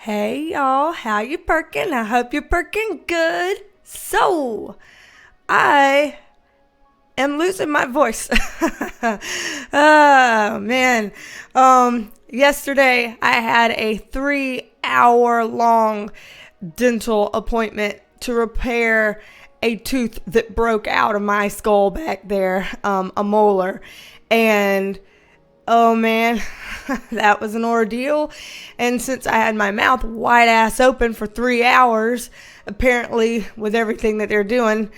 Hey y'all, how you perking? I hope you're perking good. So, I am losing my voice. Oh man. Yesterday I had a 3-hour long dental appointment to repair a tooth that broke out of my skull back there, a molar. And oh man, that was an ordeal. And since I had my mouth wide ass open for 3 hours, apparently with everything that they're doing,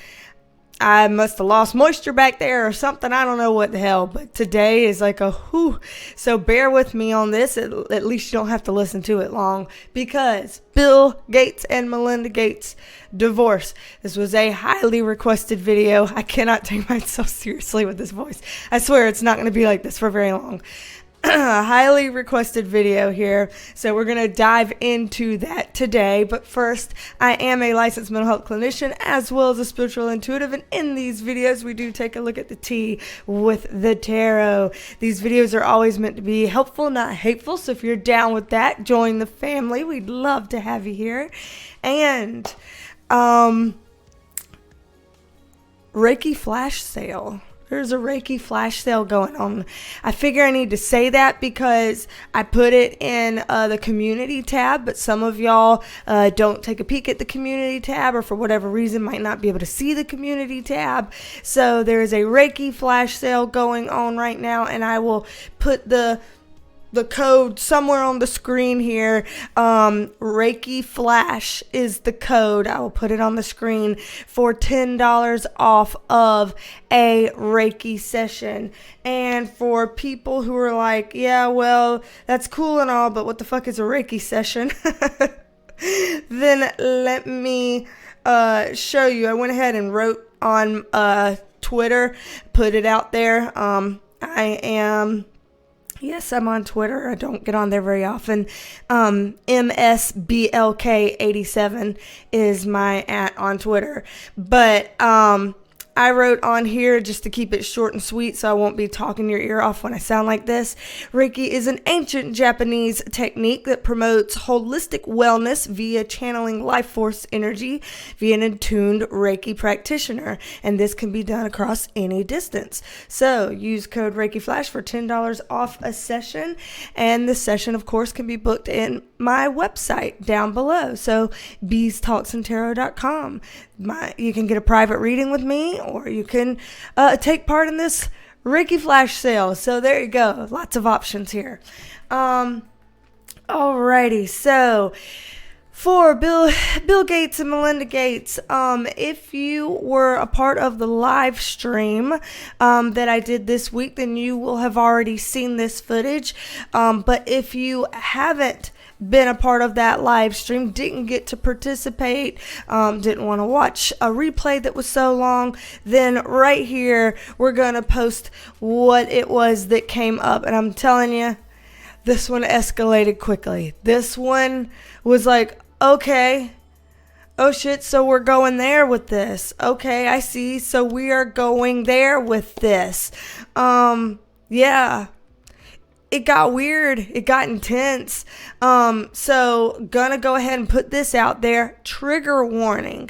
I must have lost moisture back there or something. I don't know what the hell, but today is like a whew. So bear with me on this. At least you don't have to listen to it long, because Bill Gates and Melinda Gates divorce. This was a highly requested video. I cannot take myself seriously with this voice. I swear it's not going to be like this for very long. Highly requested video here, so we're going to dive into that today. But first, I am a licensed mental health clinician as well as a spiritual intuitive, and in these videos we do take a look at the tea with the tarot. These videos are always meant to be helpful, not hateful, so if you're down with that, join the family. We'd love to have you here. And Reiki flash sale. There's a Reiki flash sale going on. I figure I need to say that because I put it in the community tab, but some of y'all don't take a peek at the community tab, or for whatever reason might not be able to see the community tab. So there's a Reiki flash sale going on right now, and I will put the code somewhere on the screen here. Reiki Flash is the code. I will put it on the screen for $10 off of a Reiki session. And for people who are like, yeah, well, that's cool and all, but what the fuck is a Reiki session? Then let me show you. I went ahead and wrote on Twitter, put it out there. Yes, I'm on Twitter. I don't get on there very often. MSBLK87 is my @ on Twitter. But I wrote on here, just to keep it short and sweet so I won't be talking your ear off when I sound like this. Reiki is an ancient Japanese technique that promotes holistic wellness via channeling life force energy via an attuned Reiki practitioner. And this can be done across any distance. So use code Reiki Flash for $10 off a session. And the session, of course, can be booked in my website down below. So BeasTalksAndTarot.com. You can get a private reading with me, or you can take part in this Reiki flash sale. So there you go. Lots of options here. Alrighty. So for Bill Gates and Melinda Gates, if you were a part of the live stream that I did this week, then you will have already seen this footage. But if you haven't been a part of that live stream, didn't get to participate, didn't want to watch a replay that was so long, then right here we're gonna post what it was that came up. And I'm telling you, this one escalated quickly. This one was like, okay, oh shit, so we're going there with this. Okay, I see, so we are going there with this. Yeah, it got weird. It got intense. So gonna go ahead and put this out there. Trigger warning.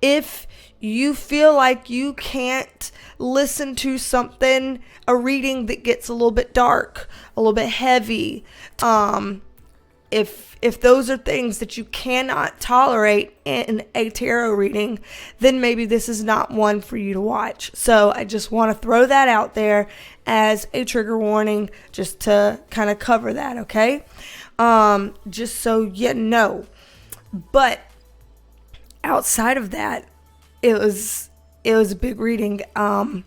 If you feel like you can't listen to something, a reading that gets a little bit dark, a little bit heavy, if those are things that you cannot tolerate in a tarot reading, then maybe this is not one for you to watch. So I just want to throw that out there as a trigger warning, just to kind of cover that, okay? Just so you know. But outside of that, it was a big reading, and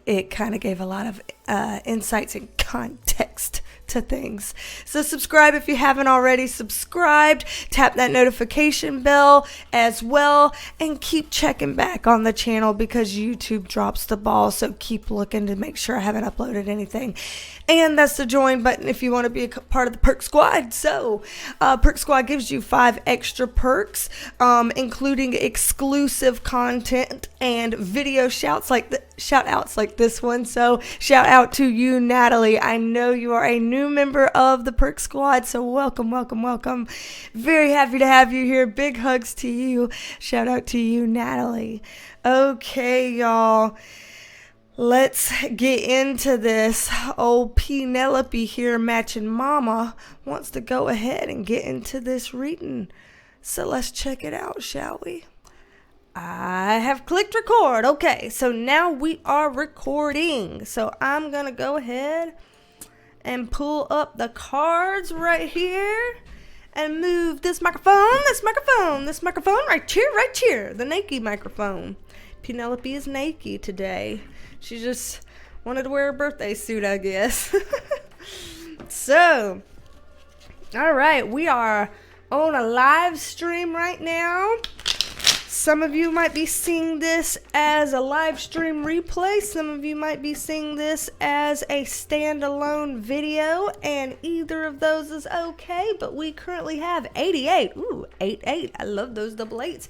it kind of gave a lot of insights and context to things. So subscribe if you haven't already subscribed. Tap that notification bell as well, and keep checking back on the channel because YouTube drops the ball. So keep looking to make sure I haven't uploaded anything. And that's the join button if you want to be a part of the Perk Squad. So Perk Squad gives you 5 extra perks, including exclusive content and video shouts like shout outs like this one. So shout out to you, Natalie. I know you are a new member of the Perk Squad, so welcome, welcome, welcome. Very happy to have you here. Big hugs to you. Shout out to you, Natalie. Okay, y'all. Let's get into this. Old Penelope here, Matching Mama, wants to go ahead and get into this reading. So let's check it out, shall we? I have clicked record. Okay, so now we are recording. So I'm going to go ahead and pull up the cards right here and move this microphone right here, the naked microphone. Penelope is naked today. She just wanted to wear a birthday suit, I guess. So, all right, we are on a live stream right now. Some of you might be seeing this as a live stream replay. Some of you might be seeing this as a standalone video, and either of those is okay, but we currently have 88. Ooh, 88. I love those double eights.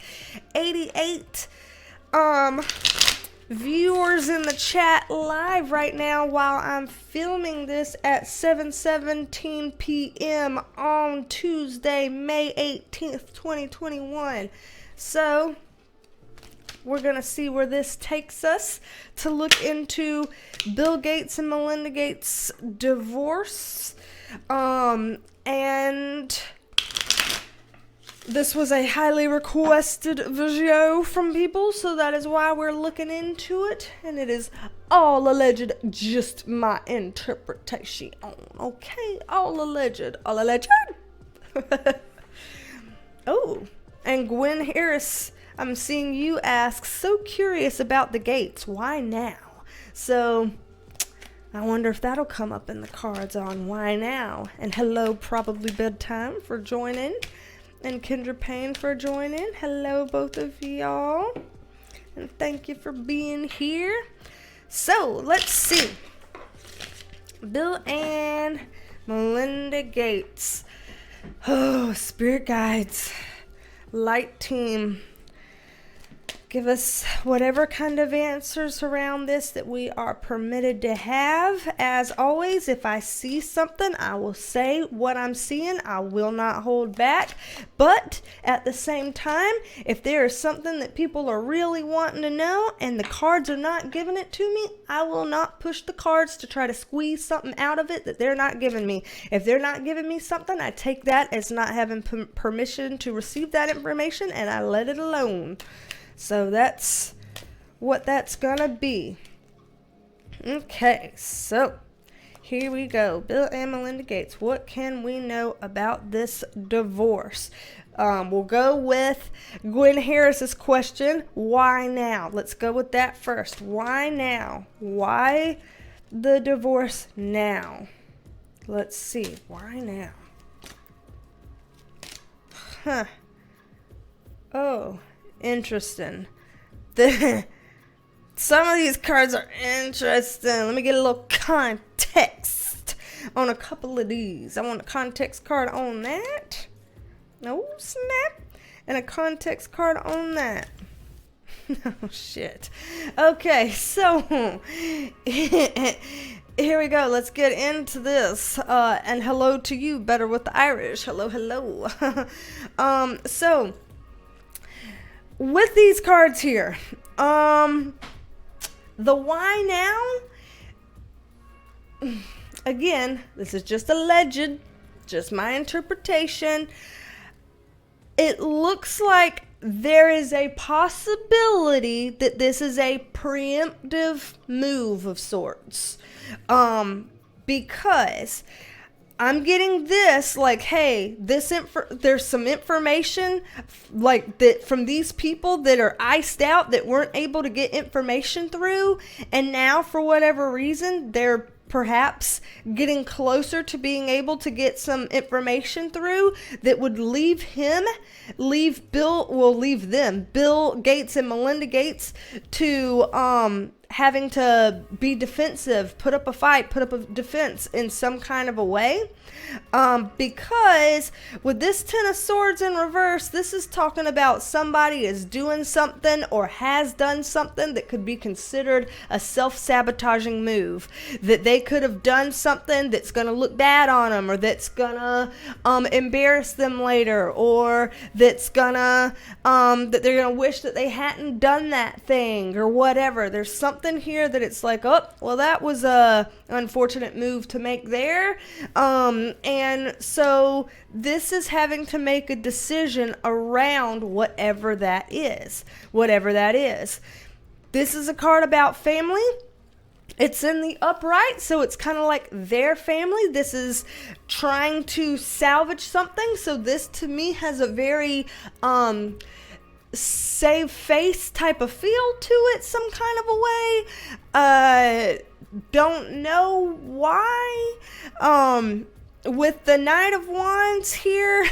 88 viewers in the chat live right now while I'm filming this at 7:17 p.m. on Tuesday, May 18th, 2021. So, we're going to see where this takes us to look into Bill Gates and Melinda Gates' divorce. And this was a highly requested video from people, so that is why we're looking into it. And it is all alleged, just my interpretation. Okay, all alleged. All alleged. Oh. And Gwen Harris, I'm seeing you ask, so curious about the Gates. Why now? So, I wonder if that'll come up in the cards on why now. And hello, Probably Bedtime, for joining. And Kendra Payne for joining. Hello, both of y'all. And thank you for being here. So, let's see. Bill and Melinda Gates. Oh, spirit guides. Light team, give us whatever kind of answers around this that we are permitted to have. As always, if I see something, I will say what I'm seeing. I will not hold back. But at the same time, if there is something that people are really wanting to know and the cards are not giving it to me, I will not push the cards to try to squeeze something out of it that they're not giving me. If they're not giving me something, I take that as not having permission to receive that information and I let it alone. So that's what that's gonna be. Okay, so here we go. Bill and Melinda Gates. What can we know about this divorce? We'll go with Gwen Harris's question. Why now? Let's go with that first. Why now? Why the divorce now? Let's see. Why now? Huh. Oh. Interesting. Some of these cards are interesting. Let me get a little context on a couple of these. I want a context card on that. Oh, snap. And a context card on that. Oh, shit. Okay, so here we go. Let's get into this. And hello to you, Better with the Irish. Hello, hello. So with these cards here, the why now, again, this is just alleged, just my interpretation. It looks like there is a possibility that this is a preemptive move of sorts, because I'm getting this, like, hey, there's some information, like, that from these people that are iced out, that weren't able to get information through, and now, for whatever reason, they're perhaps getting closer to being able to get some information through that would leave Bill Gates and Melinda Gates to having to be defensive, put up a fight, put up a defense in some kind of a way. Because with this Ten of Swords in reverse, this is talking about somebody is doing something or has done something that could be considered a self-sabotaging move. That they could have done something that's going to look bad on them, or that's going to embarrass them later, or that's going to, that they're going to wish that they hadn't done that thing or whatever. There's something here that it's like, oh, well, that was a unfortunate move to make there. And so this is having to make a decision around whatever that is. This is a card about family. It's in the upright, so it's kind of like their family. This is trying to salvage something. So this to me has a very save face type of feel to it, some kind of a way. Don't know why. With the Knight of Wands here,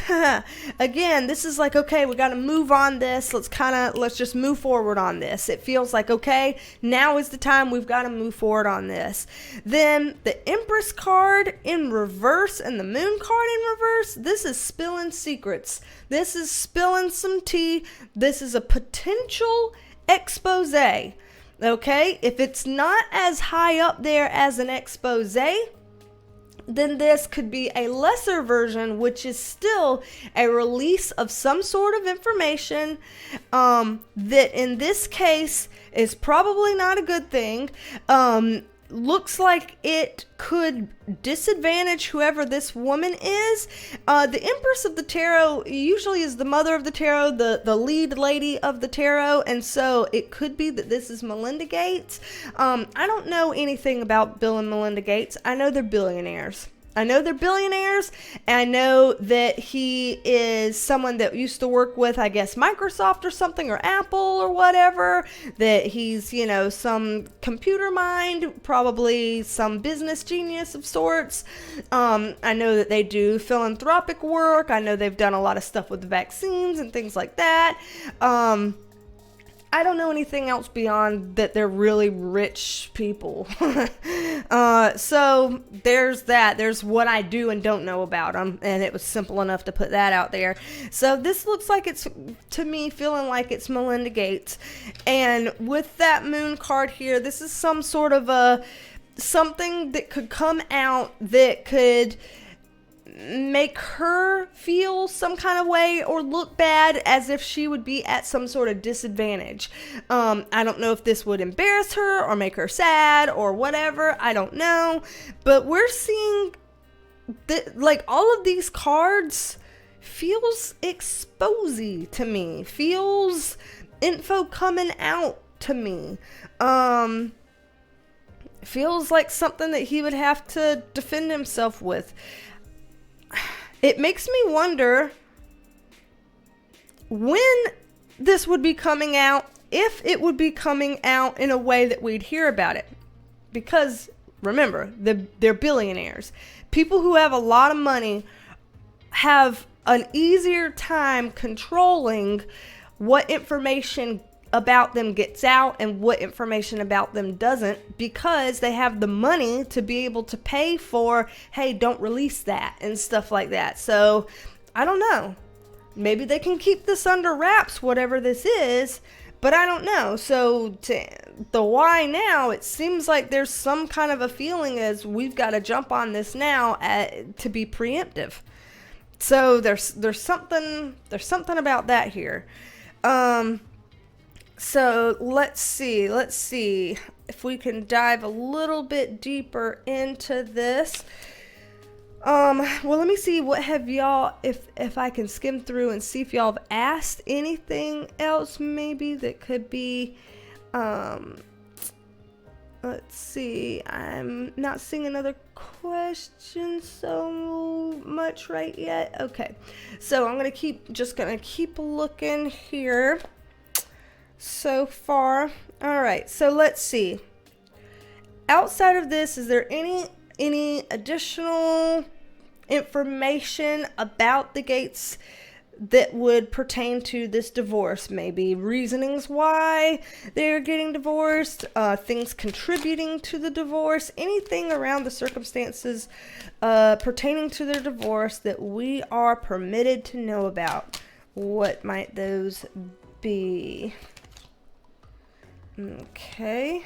again, this is like, okay, we got to move on this. Let's just move forward on this. It feels like, okay, now is the time we've got to move forward on this. Then the Empress card in reverse and the Moon card in reverse, this is spilling secrets. This is spilling some tea. This is a potential expose. Okay, if it's not as high up there as an expose, then this could be a lesser version, which is still a release of some sort of information that in this case is probably not a good thing. Looks like it could disadvantage whoever this woman is. The Empress of the Tarot usually is the mother of the tarot, the lead lady of the tarot, and so it could be that this is Melinda Gates. I don't know anything about Bill and Melinda Gates. I know they're billionaires. And I know that he is someone that used to work with, I guess, Microsoft or something, or Apple or whatever, that he's, some computer mind, probably some business genius of sorts. I know that they do philanthropic work. I know they've done a lot of stuff with the vaccines and things like that. I don't know anything else beyond that they're really rich people. So there's that. There's what I do and don't know about them. And it was simple enough to put that out there. So this looks like it's, to me, feeling like it's Melinda Gates. And with that Moon card here, this is some sort of something that could come out that could make her feel some kind of way or look bad, as if she would be at some sort of disadvantage. I don't know if this would embarrass her or make her sad or whatever. I don't know. But we're seeing that, like, all of these cards feels exposy to me. Feels info coming out to me. Feels like something that he would have to defend himself with. It makes me wonder when this would be coming out, if it would be coming out in a way that we'd hear about it. Because, remember, they're billionaires. People who have a lot of money have an easier time controlling what information about them gets out and what information about them doesn't, because they have the money to be able to pay for, hey, don't release that and stuff like that. So I don't know, maybe they can keep this under wraps, whatever this is, but I don't know. So to the why now, it seems like there's some kind of a feeling as we've got to jump on this now to be preemptive. So there's something about that here. So let's see if we can dive a little bit deeper into this. Well, let me see, what have y'all, if I can skim through and see if y'all have asked anything else maybe that could be, let's see, I'm not seeing another question so much right yet. Okay, so I'm just gonna keep looking here. So far, all right, so let's see, outside of this, is there any additional information about the Gates that would pertain to this divorce. Maybe reasonings why they're getting divorced, things contributing to the divorce, anything around the circumstances pertaining to their divorce that we are permitted to know about. What might those be? Okay.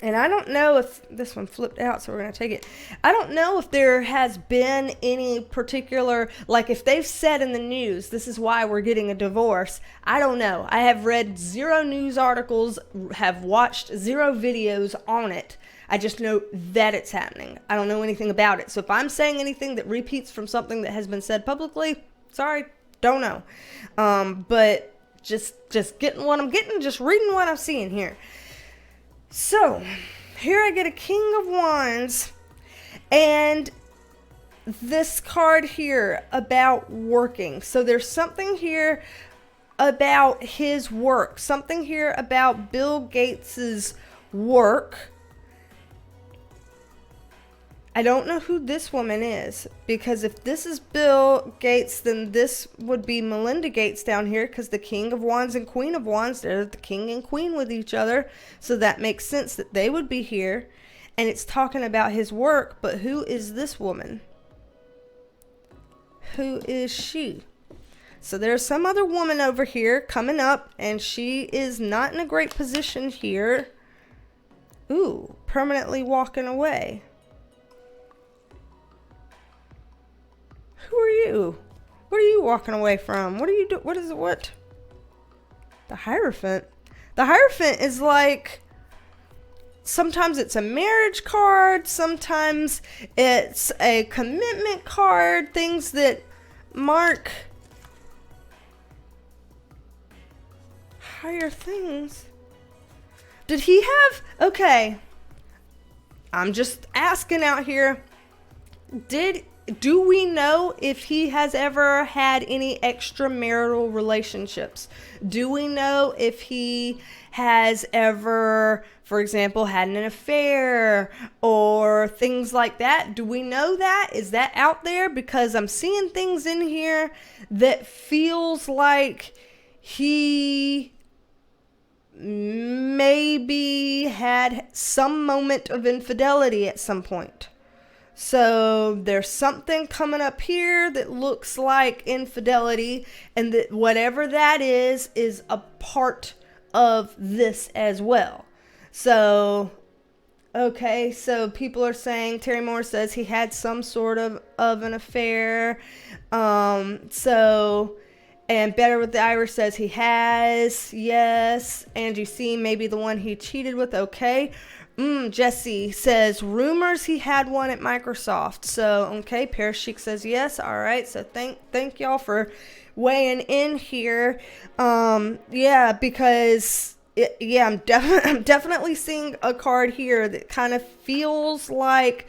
And I don't know if this one flipped out, so we're going to take it. I don't know if there has been any particular, like if they've said in the news, this is why we're getting a divorce. I don't know. I have read 0 news articles, have watched 0 videos on it. I just know that it's happening. I don't know anything about it. So if I'm saying anything that repeats from something that has been said publicly, sorry, don't know. But just getting what I'm getting, just reading what I'm seeing here. So, here I get a King of Wands, and this card here about working. So there's something here about his work, something here about Bill Gates's work. I don't know who this woman is, because if this is Bill Gates, then this would be Melinda Gates down here, because the King of Wands and Queen of Wands, they're the king and queen with each other. So that makes sense that they would be here. And it's talking about his work, but who is this woman? Who is she? So there's some other woman over here coming up, and she is not in a great position here. Ooh, permanently walking away. Who are you? What are you walking away from? What are you doing? What is it? What? The Hierophant. The Hierophant is like, sometimes it's a marriage card. Sometimes it's a commitment card. Things that mark higher things. Did he have? Okay. I'm just asking out here. Do we know if he has ever had any extramarital relationships? Do we know if he has ever, for example, had an affair or things like that? Do we know that? Is that out there? Because I'm seeing things in here that feels like he maybe had some moment of infidelity at some point. So there's something coming up here that looks like infidelity, and that whatever that is a part of this as well. So, okay, so people are saying, Terry Moore says he had some sort of an affair. And Better with the Irish says he has, yes. Angie C, maybe the one he cheated with, okay. Jesse says rumors he had one at Microsoft. So, okay, Paris Chic says yes. All right. So thank y'all for weighing in here. Yeah, because I'm definitely seeing a card here that kind of feels like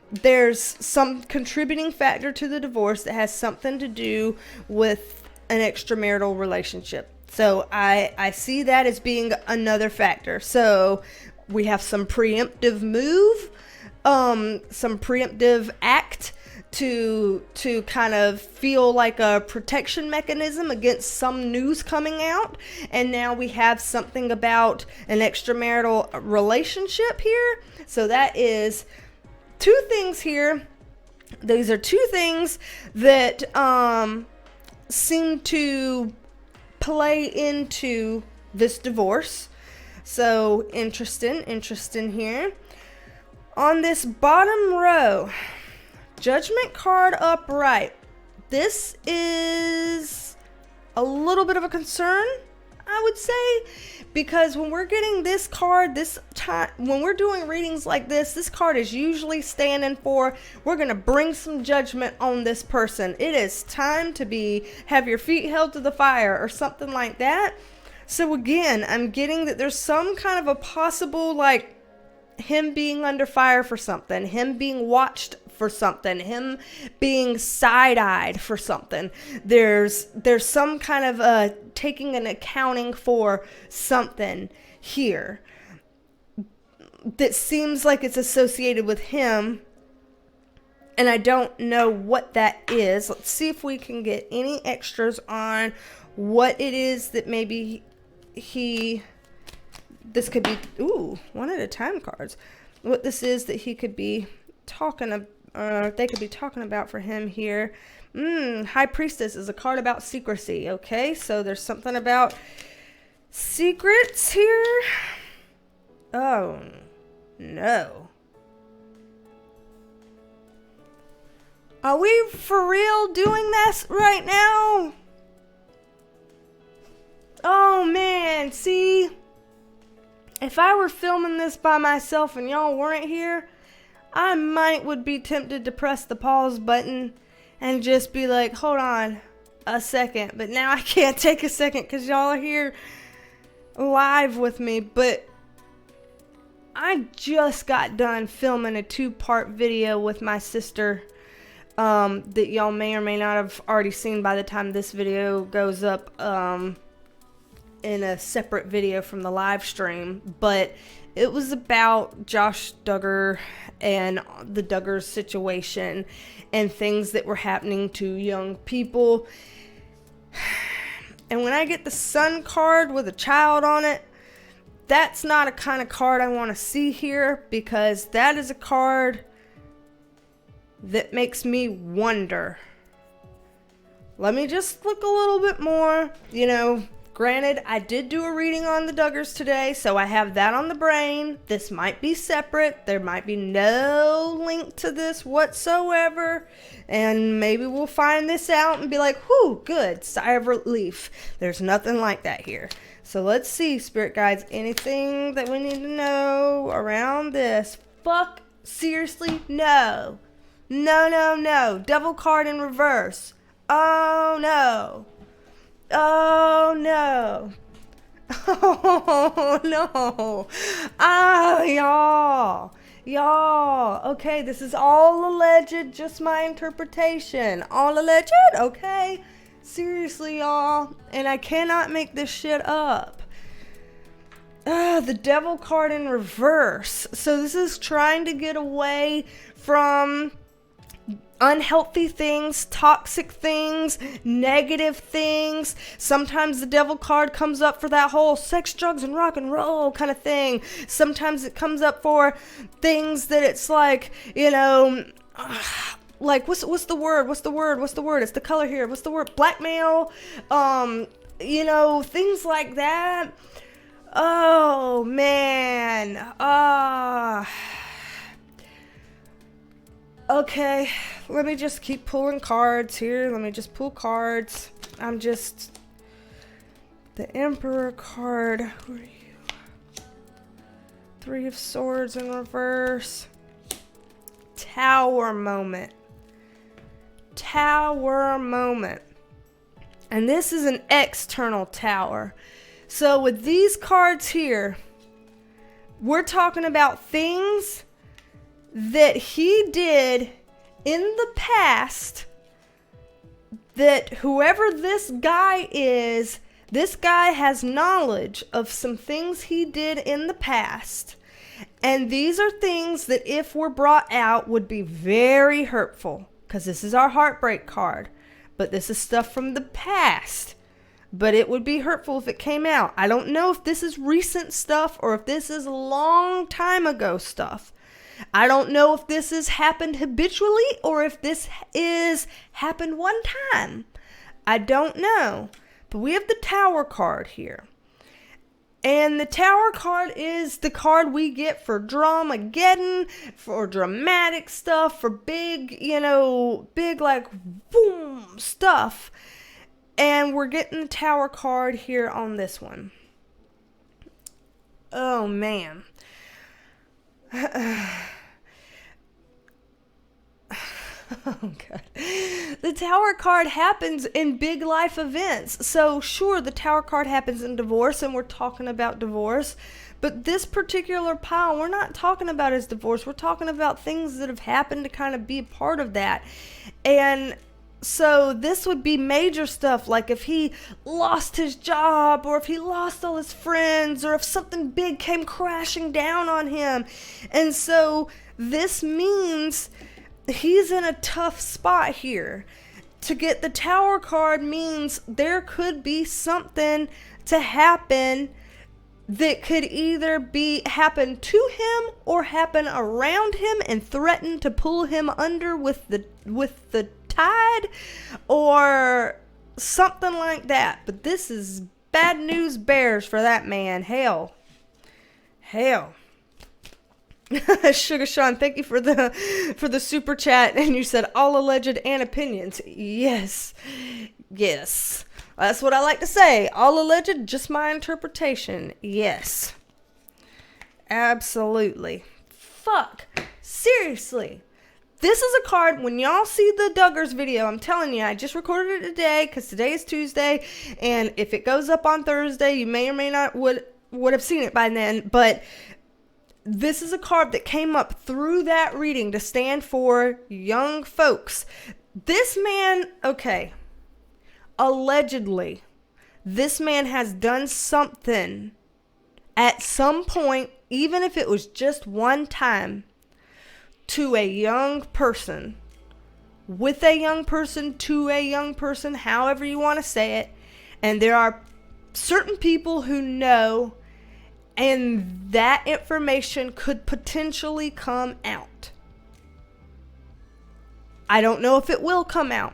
there's some contributing factor to the divorce that has something to do with an extramarital relationship. So I see that as being another factor. So we have some preemptive move, some preemptive act to kind of feel like a protection mechanism against some news coming out. And now we have something about an extramarital relationship here. So that is 2 things here. These are 2 things that seem to play into this divorce. So interesting here. On this bottom row, Judgment card upright. This is a little bit of a concern, I would say, because when we're getting this card this time, when we're doing readings like this card is usually standing for, we're going to bring some judgment on this person. It is time to have your feet held to the fire or something like that. So again, I'm getting that there's some kind of a possible, like, him being under fire for something, him being watched for something, him being side-eyed for something. There's some kind of taking an accounting for something here. that seems like it's associated with him. And I don't know what that is. Let's see if we can get any extras on what it is that maybe this could be, one at a time cards. What this is that he could be talking about, they could be talking about for him here. High Priestess is a card about secrecy. Okay, so there's something about secrets here. Oh, no. Are we for real doing this right now? Oh, man. See, if I were filming this by myself and y'all weren't here, I would be tempted to press the pause button and just be like, hold on a second. But now I can't take a second because y'all are here live with me. But I just got done filming a 2-part video with my sister that y'all may or may not have already seen by the time this video goes up in a separate video from the live stream. But it was about Josh Duggar and the Duggars situation and things that were happening to young people. And when I get the Sun card with a child on it, that's not a kind of card I want to see here, because that is a card that makes me wonder. Let me just look a little bit more. Granted, I did do a reading on the Duggars today, so I have that on the brain. This might be separate. There might be no link to this whatsoever. And maybe we'll find this out and be like, whew, good, sigh of relief. There's nothing like that here. So let's see, Spirit Guides, anything that we need to know around this? Fuck, seriously, no. No. Devil card in reverse. Oh, no. Oh, no. Oh, no. Y'all. Okay, this is all alleged, just my interpretation. All alleged? Okay. Seriously, y'all. And I cannot make this shit up. The Devil card in reverse. So this is trying to get away from unhealthy things, toxic things, negative things. Sometimes the Devil card comes up for that whole sex, drugs, and rock and roll kind of thing. Sometimes it comes up for things that it's like, like what's the word? It's the color here. What's the word? Blackmail. Things like that. Oh man. Okay, let me just keep pulling cards here. Let me just pull cards. The Emperor card. Who are you? 3 of Swords in reverse. Tower moment. And this is an external tower. So with these cards here, we're talking about things that he did in the past, that whoever this guy is, this guy has knowledge of some things he did in the past. And these are things that if were brought out would be very hurtful, because this is our heartbreak card. But this is stuff from the past. But it would be hurtful if it came out. I don't know if this is recent stuff or if this is a long time ago stuff. I don't know if this has happened habitually or if this is happened one time. I don't know. But we have the Tower card here. And the Tower card is the card we get for Dramageddon, for dramatic stuff, for big, big like boom stuff. And we're getting the Tower card here on this one. Oh man. Oh God. The Tower card happens in big life events. So sure, the Tower card happens in divorce, and we're talking about divorce. But this particular pile, we're not talking about his divorce. We're talking about things that have happened to kind of be a part of that. And So this would be major stuff, like if he lost his job, or if he lost all his friends, or if something big came crashing down on him. And so this means he's in a tough spot here. To get the Tower card means there could be something to happen that could either happen to him or happen around him and threaten to pull him under with the tide or something like that. But this is bad news bears for that man. Hell. Sugar Sean, thank you for the super chat. And you said all alleged and opinions. Yes. That's what I like to say. All alleged, just my interpretation. Yes. Absolutely. Fuck. Seriously. This is a card, when y'all see the Duggars video, I'm telling you, I just recorded it today because today is Tuesday, and if it goes up on Thursday, you may or may not would have seen it by then, but this is a card that came up through that reading to stand for young folks. This man, okay, allegedly, this man has done something at some point, even if it was just one time, to a young person, with a young person, to a young person, however you want to say it. And there are certain people who know, and that information could potentially come out. I don't know if it will come out.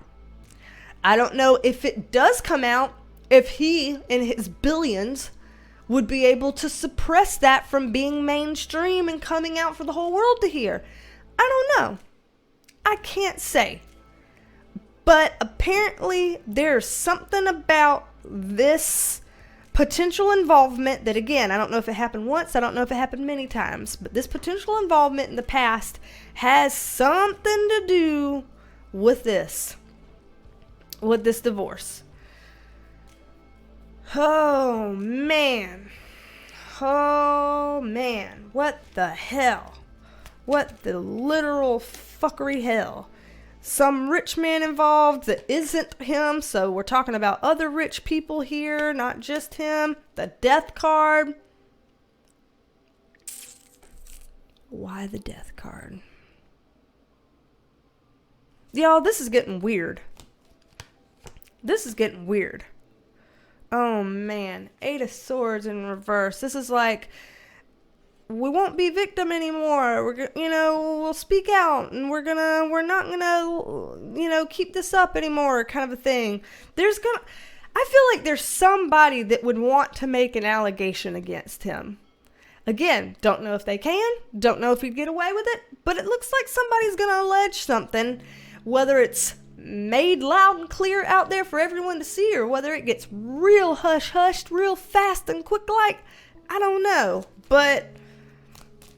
I don't know if it does come out, if he and his billions would be able to suppress that from being mainstream and coming out for the whole world to hear. I don't know. I can't say. But apparently there's something about this potential involvement that, again, I don't know if it happened once, I don't know if it happened many times, but this potential involvement in the past has something to do with this divorce. Oh man. What the hell? What the literal fuckery hell? Some rich man involved that isn't him, so we're talking about other rich people here, not just him. The death card. Why the death card? Y'all, this is getting weird. Oh man, 8 of Swords in reverse. This is like, we won't be victim anymore. We'll speak out, and we're not gonna, keep this up anymore, kind of a thing. I feel like there's somebody that would want to make an allegation against him. Again, don't know if they can, don't know if he'd get away with it, but it looks like somebody's gonna allege something, whether it's made loud and clear out there for everyone to see, or whether it gets real hush-hushed, real fast and quick like, I don't know, but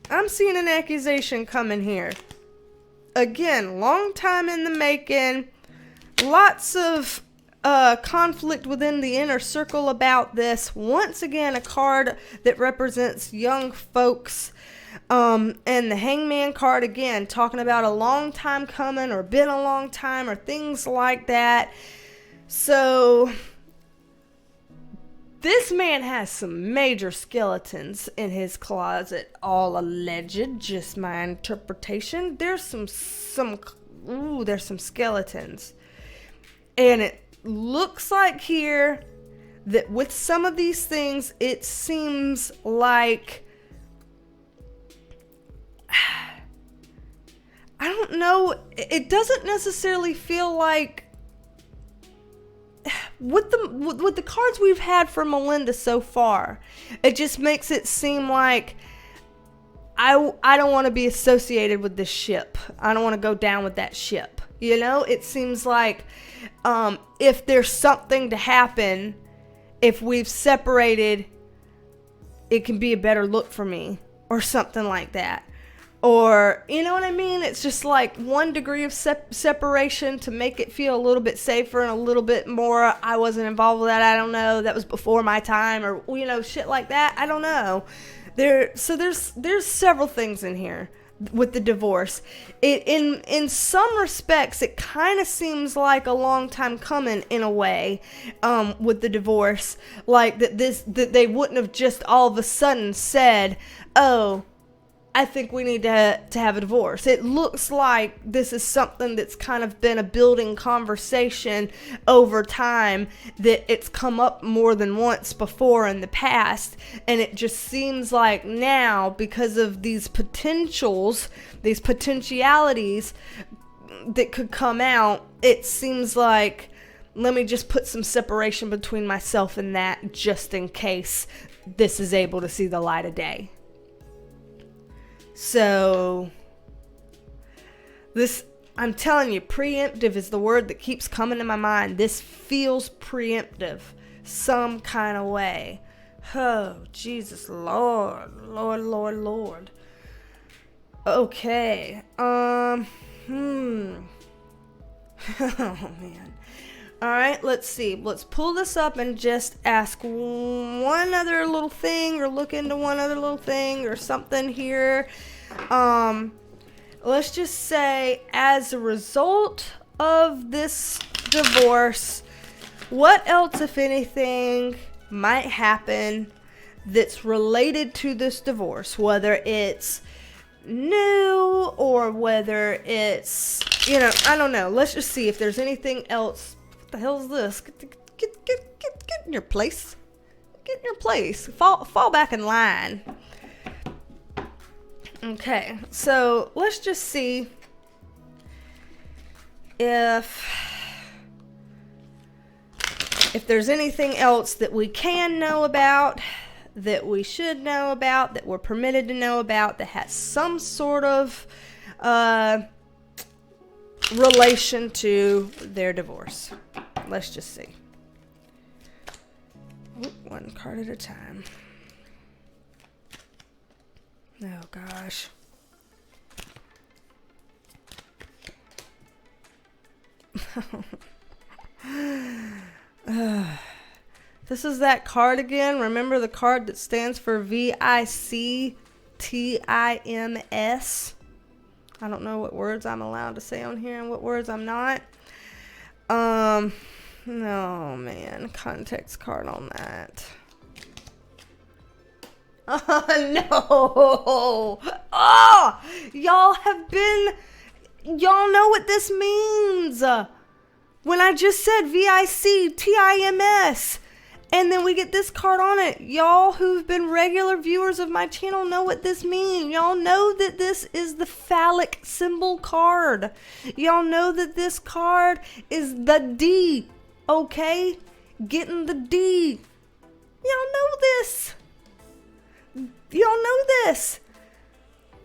I'm seeing an accusation coming here. Again, long time in the making. Lots of conflict within the inner circle about this. Once again, a card that represents young folks. And the Hangman card, again, talking about a long time coming, or been a long time, or things like that. So this man has some major skeletons in his closet, all alleged, just my interpretation. There's some skeletons. And it looks like here that with some of these things, it seems like, I don't know, it doesn't necessarily feel like, with the cards we've had for Melinda so far, it just makes it seem like I don't want to be associated with this ship. I don't want to go down with that ship. It seems like if there's something to happen, if we've separated, it can be a better look for me, or something like that. Or, you know what I mean? It's just like 1 degree of separation to make it feel a little bit safer and a little bit more, I wasn't involved with that, I don't know, that was before my time, or, shit like that, I don't know. There's several things in here with the divorce. In some respects, it kind of seems like a long time coming in a way, with the divorce, like that they wouldn't have just all of a sudden said, oh, I think we need to have a divorce. It looks like this is something that's kind of been a building conversation over time, that it's come up more than once before in the past. And it just seems like now, because of these potentialities that could come out, it seems like, let me just put some separation between myself and that, just in case this is able to see the light of day. So, this, I'm telling you, preemptive is the word that keeps coming to my mind. This feels preemptive, some kind of way. Oh, Jesus, Lord. Okay, Oh, man. Alright, let's see. Let's pull this up and just ask one other little thing, or look into one other little thing or something here. Let's just say, as a result of this divorce, what else, if anything, might happen that's related to this divorce? Whether it's new or whether it's, I don't know. Let's just see if there's anything else. What the hell is this? Get in your place. Get in your place. Fall back in line. Okay, so let's just see if there's anything else that we can know about, that we should know about, that we're permitted to know about, that has some sort of relation to their divorce. Let's just see. One card at a time. Oh gosh. This is that card again. Remember the card that stands for VICTIMS? I don't know what words I'm allowed to say on here and what words I'm not. No, man. Context card on that. Oh, no. Oh, y'all know what this means. When I just said VICTIMS, and then we get this card on it. Y'all who've been regular viewers of my channel know what this means. Y'all know that this is the phallic symbol card. Y'all know that this card is the D, okay? Getting the D. Y'all know this. Y'all know this.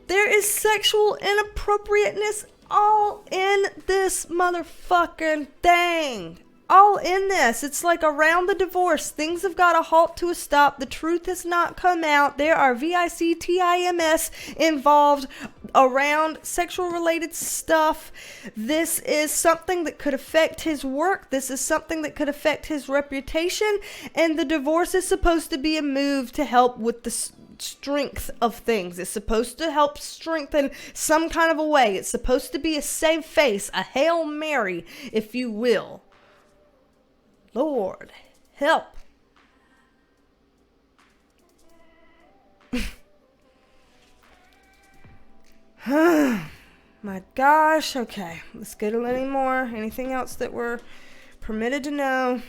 There is sexual inappropriateness all in this motherfucking thing. All in this. It's like around the divorce. Things have got to halt to a stop. The truth has not come out. There are VICTIMS involved around sexual related stuff. This is something that could affect his work. This is something that could affect his reputation. And the divorce is supposed to be a move to help with the strength of things. It's supposed to help strengthen some kind of a way. It's supposed to be a save face, a Hail Mary, if you will. Lord, help. My gosh. Okay, let's get a little more. Anything else that we're permitted to know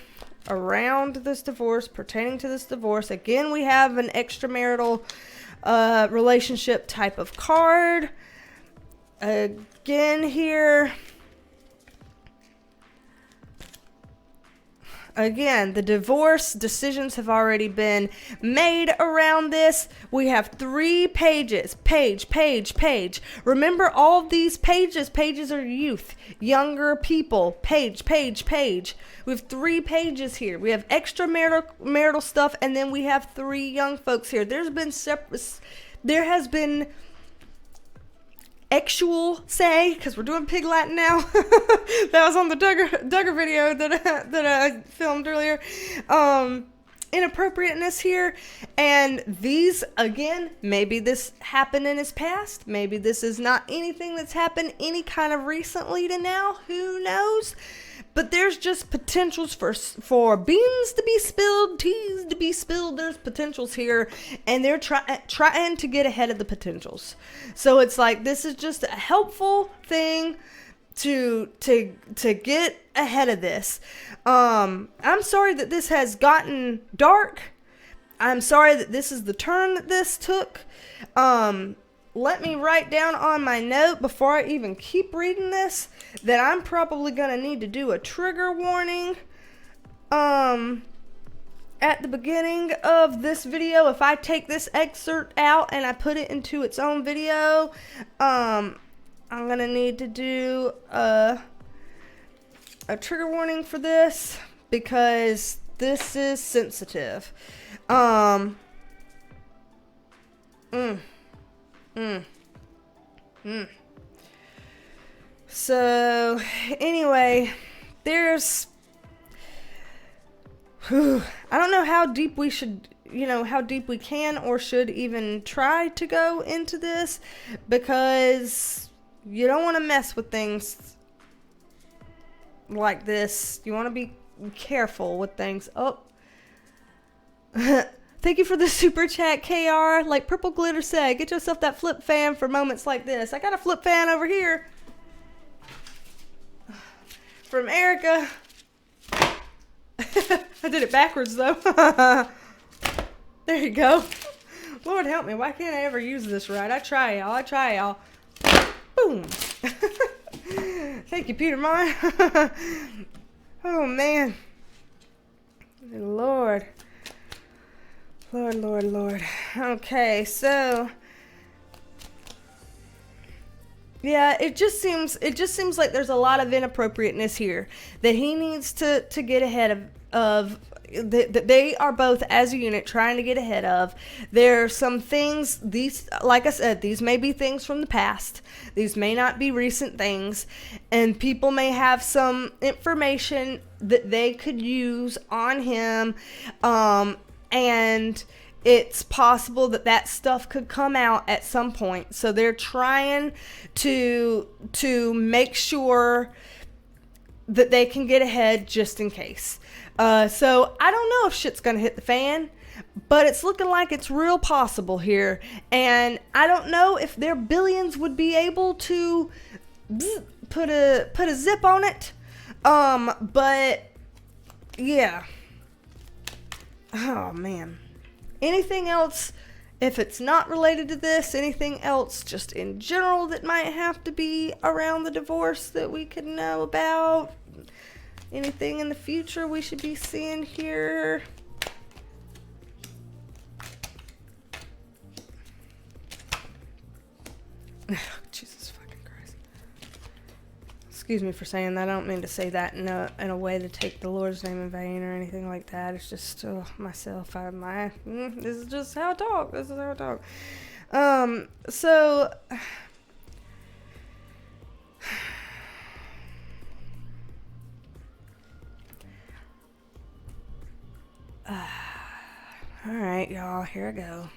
around this divorce, pertaining to this divorce? Again, we have an extramarital relationship type of card. Again here. Again, the divorce decisions have already been made around this. We have 3 pages. Page. Remember, all of these pages are youth, younger people. Page. We have 3 pages here. We have extramarital stuff, and then we have 3 young folks here. There has been actual say, because we're doing Pig Latin now. That was on the Duggar video that I filmed earlier. inappropriateness here. And these, again, maybe this happened in his past. Maybe this is not anything that's happened any kind of recently to now. Who knows? But there's just potentials for beans to be spilled, teas to be spilled. There's potentials here, and they're trying to get ahead of the potentials. So it's like, this is just a helpful thing to get ahead of this. I'm sorry that this has gotten dark. I'm sorry that this is the turn that this took. Let me write down on my note before I even keep reading this that I'm probably going to need to do a trigger warning at the beginning of this video. If I take this excerpt out and I put it into its own video, I'm going to need to do a trigger warning for this because this is sensitive. So, anyway, there's, I don't know how deep we should, how deep we can or should even try to go into this, because you don't want to mess with things like this. You want to be careful with things. Oh, thank you for the super chat, KR. Like Purple Glitter said, get yourself that flip fan for moments like this. I got a flip fan over here from Erica. I did it backwards though. There you go. Lord help me. Why can't I ever use this right? I try, y'all. Boom. Thank you, Peter Mine. Oh, man. Lord. Okay, so yeah, it just seems like there's a lot of inappropriateness here that he needs to get ahead of that they are both as a unit trying to get ahead of. There are some things, these, like I said, these may be things from the past. These may not be recent things, and people may have some information that they could use on him, and it's possible that stuff could come out at some point. So they're trying to make sure that they can get ahead just in case. So I don't know if shit's gonna hit the fan, but it's looking like it's real possible here. And I don't know if their billions would be able to put a zip on it. But yeah. Oh man. Anything else, if it's not related to this, anything else just in general that might have to be around the divorce that we could know about? Anything in the future we should be seeing here? Jesus fucking Christ. Excuse me for saying that. I don't mean to say that in a way to take the Lord's name in vain or anything like that. It's just myself. This is just how I talk. So all right, y'all, here I go.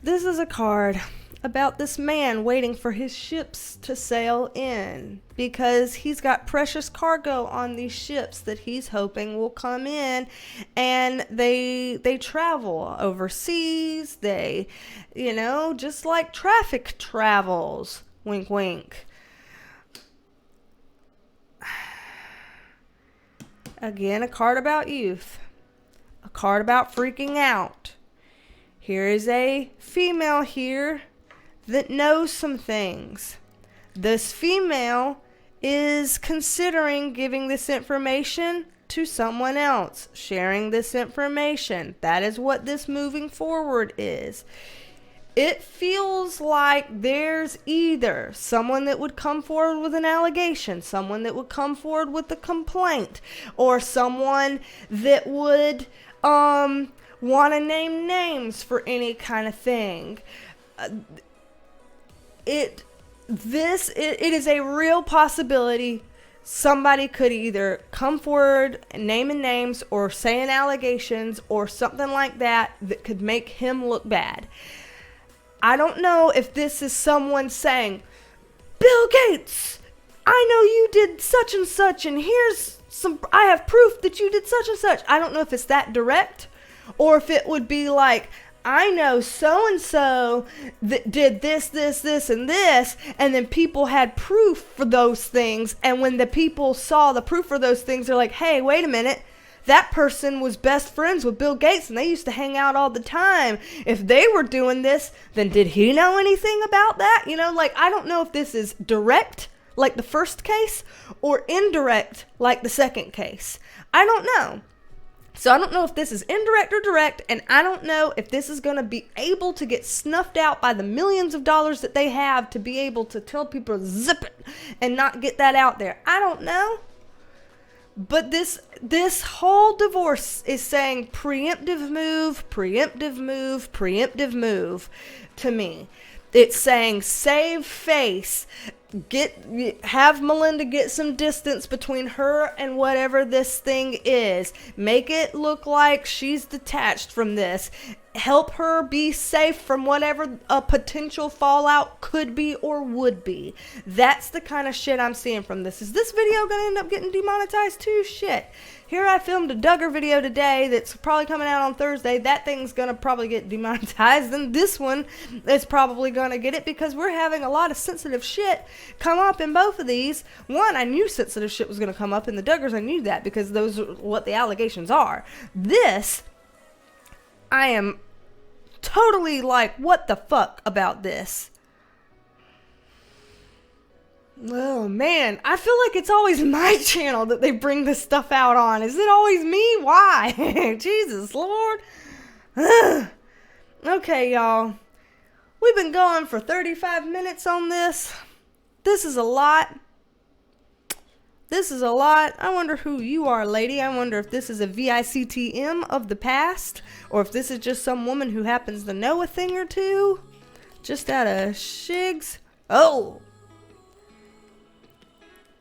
This is a card about this man waiting for his ships to sail in because he's got precious cargo on these ships that he's hoping will come in, and they travel overseas. They, just like traffic travels. Wink, wink. Again, a card about youth. A card about freaking out. Here is a female here that knows some things. This female is considering giving this information to someone else, sharing this information. That is what this moving forward is. It feels like there's either someone that would come forward with an allegation, someone that would come forward with a complaint, or someone that would want to name names for any kind of thing. It is a real possibility somebody could either come forward naming names or saying allegations or something like that that could make him look bad. I don't know if this is someone saying, Bill Gates, I know you did such and such, and I have proof that you did such and such. I don't know if it's that direct, or if it would be like, I know so-and-so that did this, and this, and then people had proof for those things, and when the people saw the proof for those things, they're like, hey, wait a minute, that person was best friends with Bill Gates, and they used to hang out all the time. If they were doing this, then did he know anything about that? I don't know if this is direct, like the first case, or indirect, like the second case. I don't know. So I don't know if this is indirect or direct, and I don't know if this is going to be able to get snuffed out by the millions of dollars that they have to be able to tell people to zip it and not get that out there. I don't know. But this whole divorce is saying preemptive move to me. It's saying save face. Have Melinda get some distance between her and whatever this thing is. Make it look like she's detached from this. Help her be safe from whatever a potential fallout could be or would be. That's the kind of shit I'm seeing from this. Is this video going to end up getting demonetized too? Shit. Here I filmed a Duggar video today that's probably coming out on Thursday. That thing's going to probably get demonetized. And this one is probably going to get it because we're having a lot of sensitive shit come up in both of these. One, I knew sensitive shit was going to come up in the Duggars. I knew that because those are what the allegations are. This, I am totally like, what the fuck about this? Oh man, I feel like it's always my channel that they bring this stuff out on. Is it always me? Why? Jesus Lord. Ugh. Okay, y'all. We've been going for 35 minutes on this. This is a lot. I wonder who you are, lady. I wonder if this is a VICTM of the past, or if this is just some woman who happens to know a thing or two. Just out of shigs. Oh.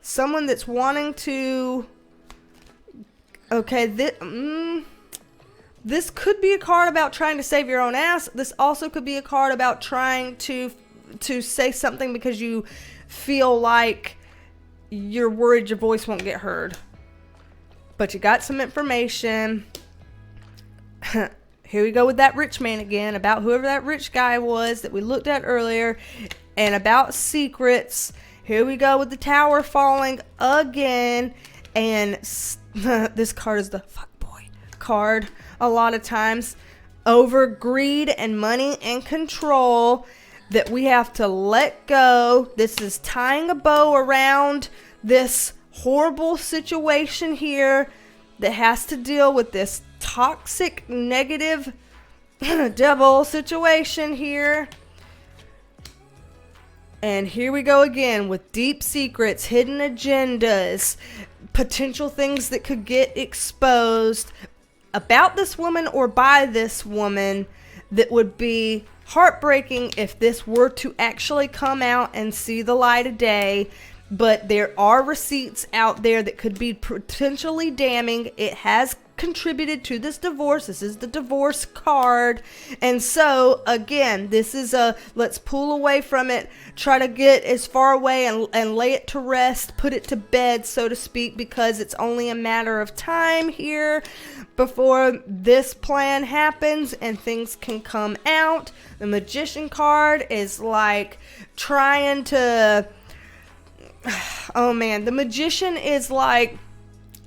Someone that's wanting to... Okay, this could be a card about trying to save your own ass. This also could be a card about trying to say something because you feel like you're worried your voice won't get heard. But you got some information. Here we go with that rich man again, about whoever that rich guy was that we looked at earlier, and about secrets. Here we go with the tower falling again, and this card is the fuckboy card a lot of times. Over greed and money and control that we have to let go. This is tying a bow around this horrible situation here that has to deal with this toxic, negative devil situation here. And here we go again with deep secrets, hidden agendas, potential things that could get exposed about this woman or by this woman that would be heartbreaking if this were to actually come out and see the light of day. But there are receipts out there that could be potentially damning. It has contributed to this divorce. This is the divorce card. And so, again, this is a let's pull away from it, try to get as far away and lay it to rest, put it to bed, so to speak, because it's only a matter of time here before this plan happens and things can come out. The Magician card is like trying to... Oh man, the Magician is like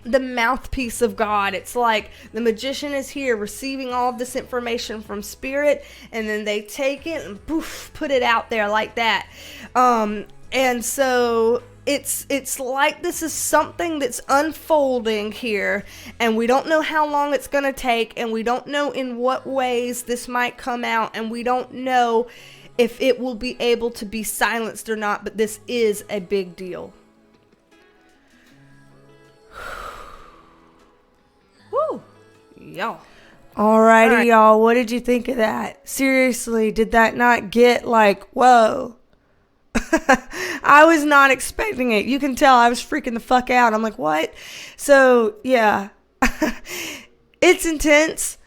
the mouthpiece of God. It's like the Magician is here receiving all of this information from Spirit, and then they take it and poof, put it out there like that. And so it's like this is something that's unfolding here, and we don't know how long it's going to take, and we don't know in what ways this might come out, and we don't know if it will be able to be silenced or not, but this is a big deal. Woo! Y'all. Alrighty, y'all. What did you think of that? Seriously, did that not get like, whoa? I was not expecting it. You can tell I was freaking the fuck out. I'm like, what? So, yeah. It's intense.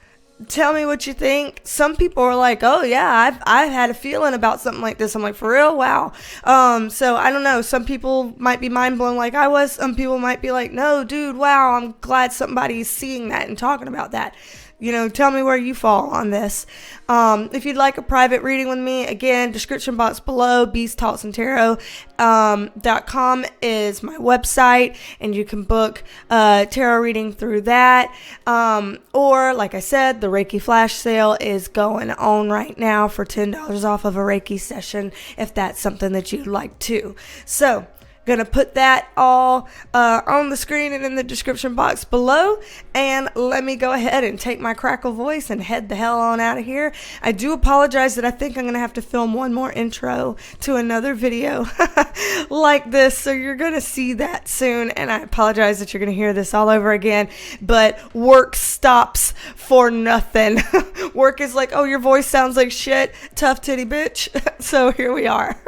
Tell me what you think. Some people are like, oh yeah, I've had a feeling about something like this. I'm like, for real? Wow. So I don't know. Some people might be mind blown like I was. Some people might be like, no, dude, wow, I'm glad somebody's seeing that and talking about that. You know, tell me where you fall on this. If you'd like a private reading with me, again, description box below, BeasTalksAndTarot.com is my website, and you can book tarot reading through that. Or, like I said, the Reiki flash sale is going on right now for $10 off of a Reiki session, if that's something that you'd like to. So, gonna put that all on the screen and in the description box below, and let me go ahead and take my crackle voice and head the hell on out of here. I do apologize that I think I'm gonna have to film one more intro to another video like this, so you're gonna see that soon, and I apologize that you're gonna hear this all over again, but work stops for nothing. Work is like, oh, your voice sounds like shit, tough titty bitch. So here we are.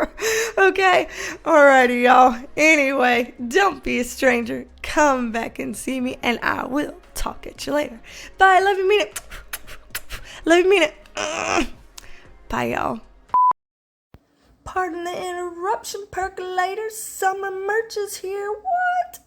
Okay, alrighty, y'all. Anyway, don't be a stranger. Come back and see me, and I will talk at you later. Bye. Love you, mean it. Love you, mean it. Bye, y'all. Pardon the interruption, percolators. Summer merch is here. What?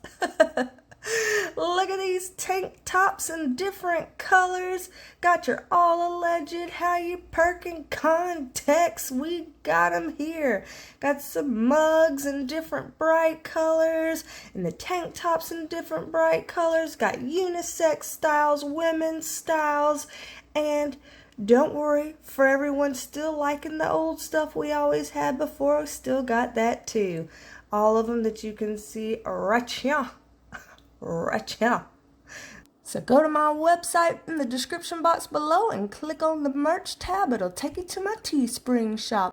Look at these tank tops in different colors. Got your all alleged, how you perking contacts. We got them here. Got some mugs in different bright colors, and the tank tops in different bright colors. Got unisex styles, women's styles, and don't worry, for everyone still liking the old stuff we always had before, still got that too. All of them that you can see right here. Right here. So go to my website in the description box below and click on the merch tab. It'll take you to my Teespring shop.